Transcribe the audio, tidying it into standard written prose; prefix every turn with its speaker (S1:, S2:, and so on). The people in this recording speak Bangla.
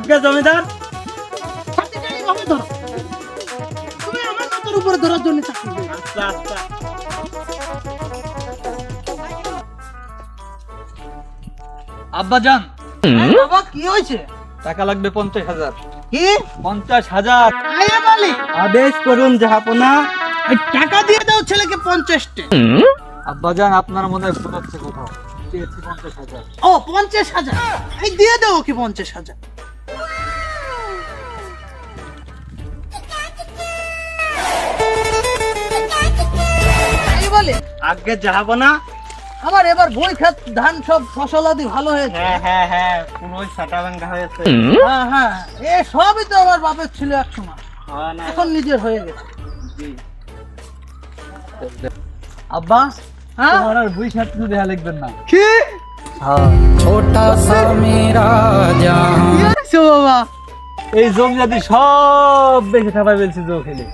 S1: আজকে জমিদার
S2: ছাতিটাই হবে ধরো। তুমি আমার মাথার উপরে ধরার জন্য চাকরি করো।
S1: আচ্ছা আচ্ছা
S3: আব্বাজান
S2: বাবা কি হয়েছে?
S3: টাকা লাগবে 50,000।
S2: কি
S3: 50,000
S2: আয়া বলি
S1: আদেশ করুন জাহাপনা।
S2: এই টাকা দিয়ে দাও ছেলেকে 50টা।
S3: আব্বাজান আপনার মনে হয় ভুল হচ্ছে কোথাও, চেয়েছি 50,000।
S2: ও 50,000 এই দিয়ে দাও ওকে 50,000। বলে
S1: আজকে জাহাপনা।
S2: আমার এবার বই ক্ষেত ধান সব ফসলাদি ভালো হয়েছে।
S1: হ্যাঁ হ্যাঁ হ্যাঁ পুরোই সাটা ভাঙ্গা হয়েছে।
S2: হ্যাঁ হ্যাঁ এ সবই তো আমার বাপের ছিল এক সময়,
S1: হ্যাঁ না
S2: এখন নিজের হয়ে গেছে।
S1: জি।
S3: আব্বা
S2: হ্যাঁ
S3: তোমার আর বই খাত তো দেখা লিখবেন না।
S2: কি
S4: छोटा सा मेरा जहां
S2: কি হয়েছে বাবা?
S3: এই জমি জাতি সব বেশি খাবার ফেলছি জো খেলে।